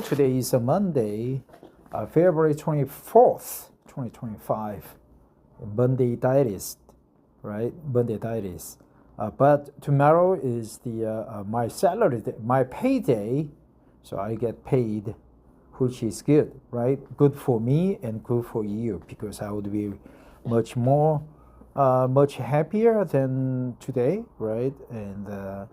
Today is a Monday, February 24th, 2025. Monday Digest, right? Monday Digest. But tomorrow is my salary day, my payday, so I get paid, which is good, right? Good for me and good for you, because I would be much happier than today, right? And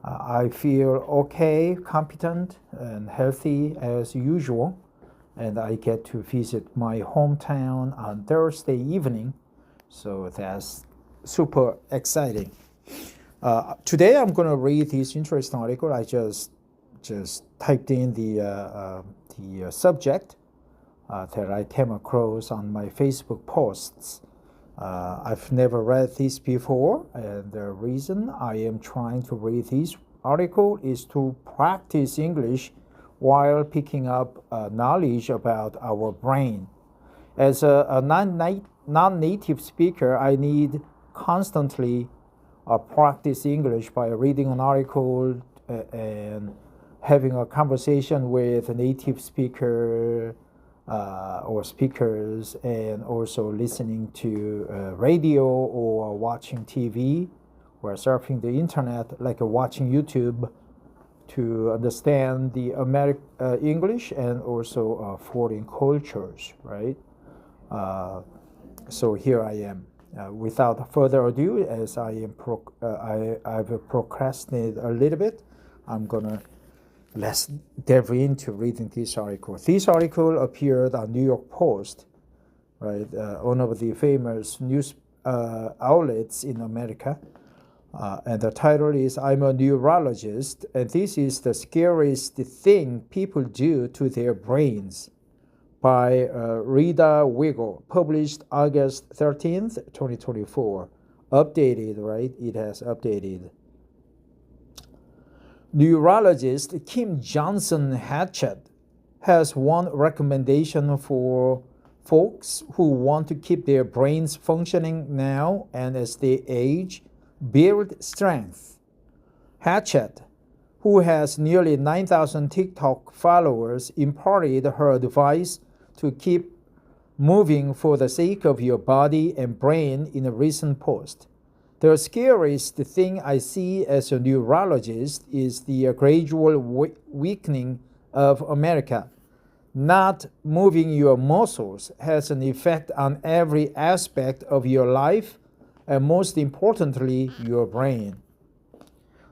I feel okay, competent, and healthy as usual. And I get to visit my hometown on Thursday evening. So that's super exciting. Today I'm going to read this interesting article. I just typed in the subject that I came across on my Facebook posts. I've never read this before, and the reason I am trying to read this article is to practice English while picking up knowledge about our brain. As a non-native speaker, I need constantly practice English by reading an article and having a conversation with a native speaker or speakers, and also listening to radio or watching TV or surfing the internet, like watching YouTube, to understand the English and also foreign cultures, right? So here I am. Without further ado, as I've procrastinated a little bit, let's delve into reading this article. This article appeared on New York Post, right? One of the famous news outlets in America. And the title is "I'm a Neurologist, and this is the scariest thing people do to their brains," by Rita Wiggle, published August 13th, 2024. Updated, right? It has updated. Neurologist Kim Johnson-Hatchett has one recommendation for folks who want to keep their brains functioning now and as they age: build strength. Hatchett, who has nearly 9,000 TikTok followers, imparted her advice to keep moving for the sake of your body and brain in a recent post. "The scariest thing I see as a neurologist is the gradual weakening of America. Not moving your muscles has an effect on every aspect of your life, and most importantly, your brain."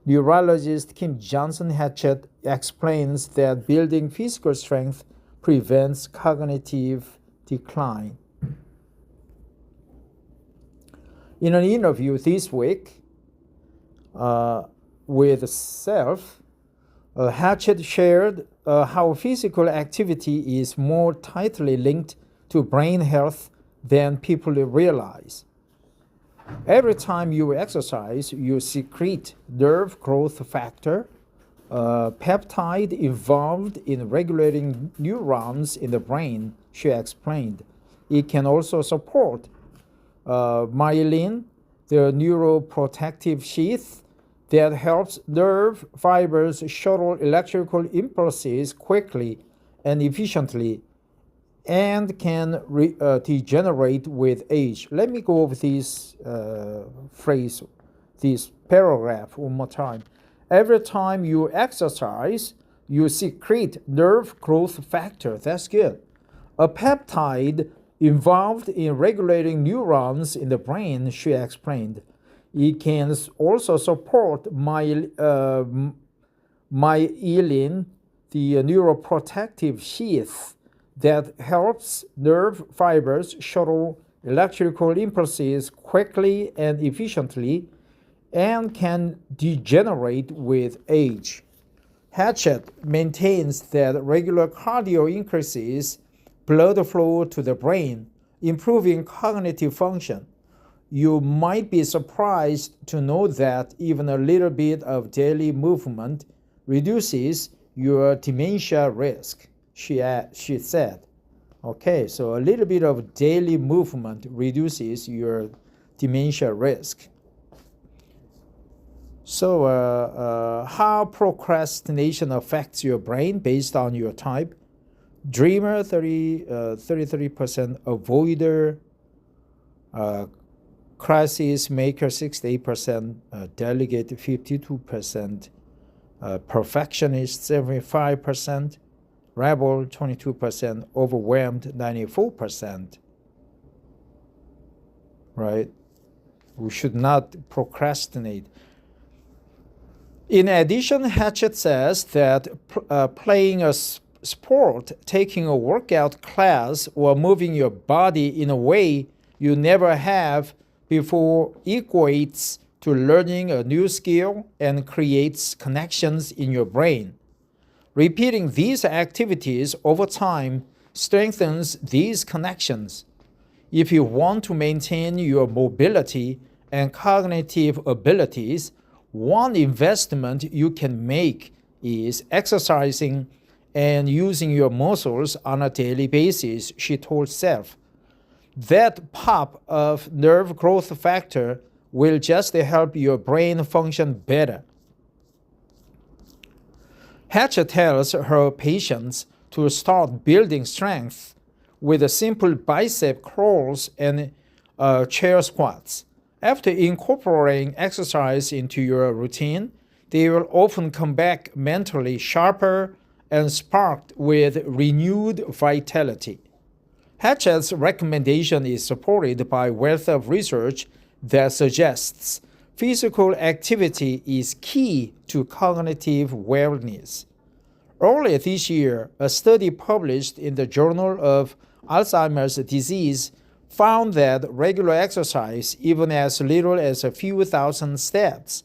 Neurologist Kim Johnson-Hatchett explains that building physical strength prevents cognitive decline. In an interview this week with Self, Hatchett shared how physical activity is more tightly linked to brain health than people realize. Every time you exercise, you secrete nerve growth factor, a peptide involved in regulating neurons in the brain, she explained. It can also support myelin, the neuroprotective sheath that helps nerve fibers shuttle electrical impulses quickly and efficiently, and can degenerate with age. Let me go over this this paragraph one more time. Every time you exercise, you secrete nerve growth factor. That's good. A peptide involved in regulating neurons in the brain, she explained. It can also support myelin, the neuroprotective sheath that helps nerve fibers shuttle electrical impulses quickly and efficiently, and can degenerate with age. Hatchett maintains that regular cardio increases blood flow to the brain, improving cognitive function. You might be surprised to know that even a little bit of daily movement reduces your dementia risk, she said. Okay, so a little bit of daily movement reduces your dementia risk. So, how procrastination affects your brain based on your type? Dreamer, 33%, avoider, crisis maker, 68%, delegate, 52%, perfectionist, 75%, rebel, 22%, overwhelmed, 94%. Right? We should not procrastinate. In addition, Hatchett says that playing a sport, taking a workout class, or moving your body in a way you never have before equates to learning a new skill and creates connections in your brain. Repeating these activities over time strengthens these connections. If you want to maintain your mobility and cognitive abilities, one investment you can make is exercising and using your muscles on a daily basis, she told Self. That pop of nerve growth factor will just help your brain function better. Hatchett tells her patients to start building strength with simple bicep curls and chair squats. After incorporating exercise into your routine, they will often come back mentally sharper and sparked with renewed vitality. Hatchett's recommendation is supported by a wealth of research that suggests physical activity is key to cognitive wellness. Earlier this year, a study published in the Journal of Alzheimer's Disease found that regular exercise, even as little as a few thousand steps,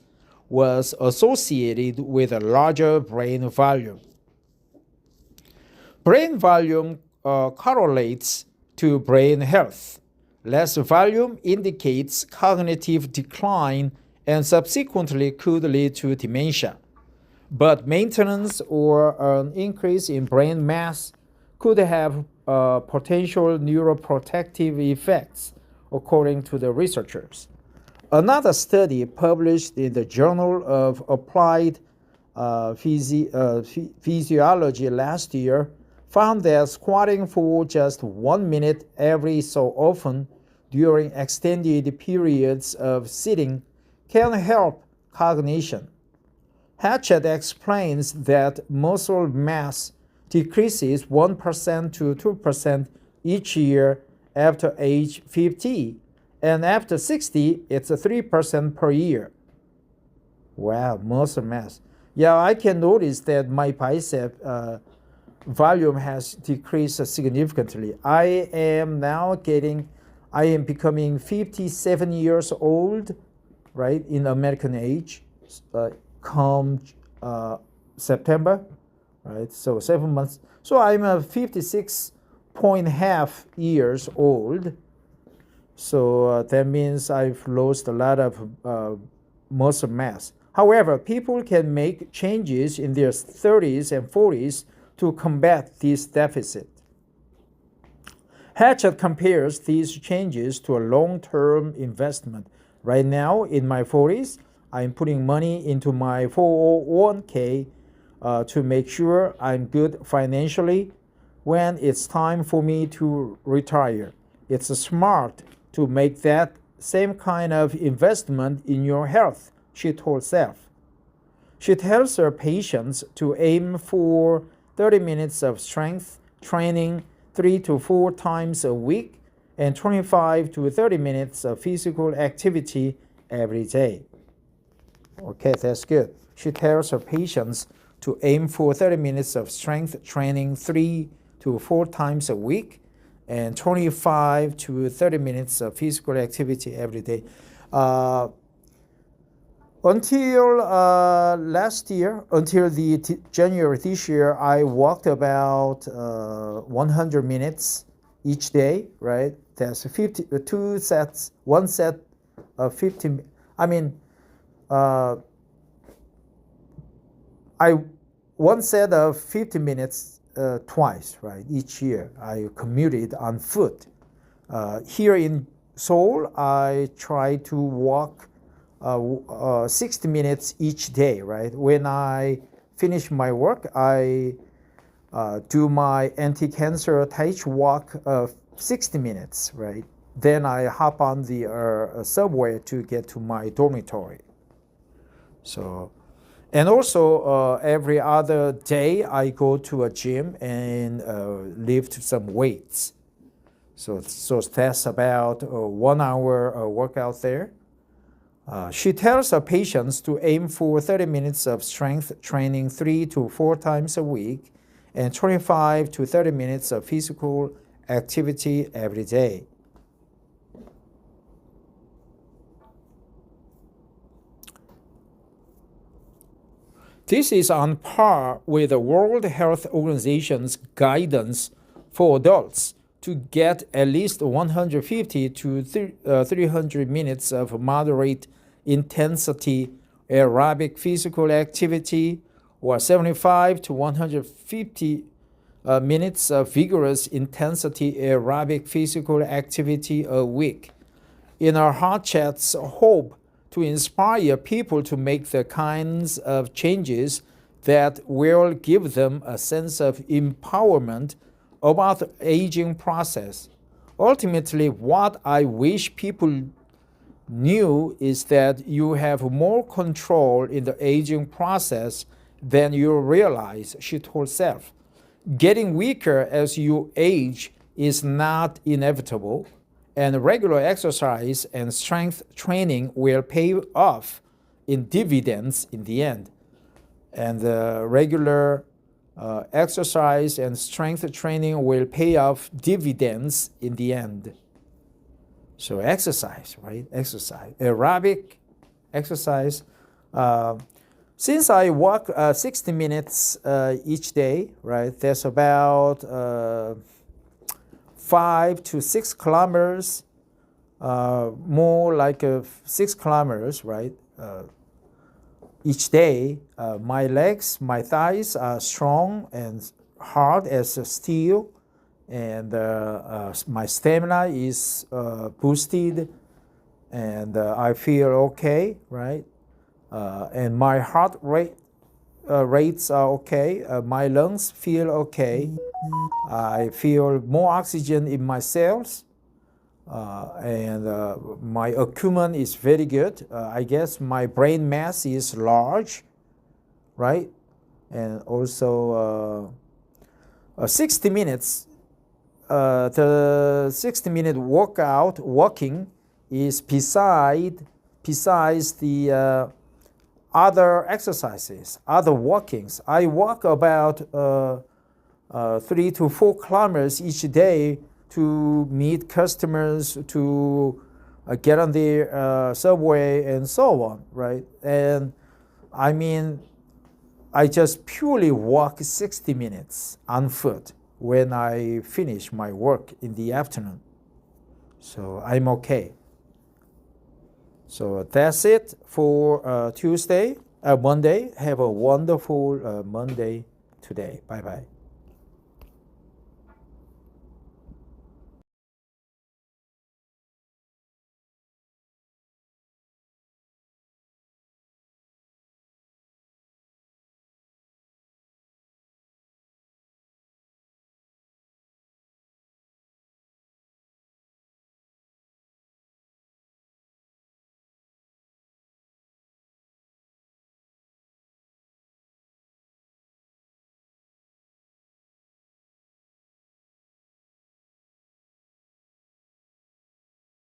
was associated with a larger brain volume. Brain volume correlates to brain health. Less volume indicates cognitive decline and subsequently could lead to dementia. But maintenance or an increase in brain mass could have potential neuroprotective effects, according to the researchers. Another study published in the Journal of Applied Physiology last year found that squatting for just 1 minute every so often during extended periods of sitting can help cognition. Hatchett explains that muscle mass decreases 1% to 2% each year after age 50, and after 60, it's 3% per year. Wow, muscle mass. Yeah, I can notice that my bicep volume has decreased significantly. I am becoming 57 years old, right, in American age, come September, right, so 7 months. So I'm 56.5 years old. So that means I've lost a lot of muscle mass. However, people can make changes in their 30s and 40s to combat this deficit. Hatchett compares these changes to a long-term investment. Right now, in my 40s, I'm putting money into my 401k to make sure I'm good financially when it's time for me to retire. It's smart to make that same kind of investment in your health, she told Self. She tells her patients to aim for 30 minutes of strength training 3 to 4 times a week and 25 to 30 minutes of physical activity every day. Okay, that's good. She tells her patients to aim for 30 minutes of strength training 3 to 4 times a week and 25 to 30 minutes of physical activity every day. Until last year, until January this year, I walked about 100 minutes each day, right? That's 2 sets, 1 set of 50. One set of 50 minutes twice, right? Each year, I commuted on foot. Here in Seoul, I try to walk 60 minutes each day, right? When I finish my work, I do my anti-cancer Tai Chi walk 60 minutes, right? Then I hop on the subway to get to my dormitory. So, and also every other day I go to a gym and lift some weights. So that's about 1 hour workout there. She tells her patients to aim for 30 minutes of strength training 3 to 4 times a week and 25 to 30 minutes of physical activity every day. This is on par with the World Health Organization's guidance for adults to get at least 150 to 300 minutes of moderate intensity aerobic physical activity or 75 to 150 minutes of vigorous intensity aerobic physical activity a week. In our Heart Chat's hope to inspire people to make the kinds of changes that will give them a sense of empowerment about the aging process. Ultimately, what I wish people knew is that you have more control in the aging process than you realize, she told herself. Getting weaker as you age is not inevitable, and regular exercise and strength training will pay off in dividends in the end. And regular exercise and strength training will pay off dividends in the end. So exercise, right? Exercise, aerobic exercise. Since I walk 60 minutes each day, right? That's about 5 to 6 kilometers, more like 6 kilometers, right? Each day, my legs, my thighs are strong and hard as steel, and my stamina is boosted, and I feel okay, right? And my heart rates are okay. My lungs feel okay. I feel more oxygen in my cells, and my acumen is very good. I guess my brain mass is large, right? And also 60 minutes, the 60-minute walking is besides the other exercises, other walkings. I walk about 3 to 4 kilometers each day to meet customers, to get on the subway and so on, right? And I mean, I just purely walk 60 minutes on foot when I finish my work in the afternoon. So I'm okay. So that's it for Monday. Have a wonderful Monday today. Bye-bye.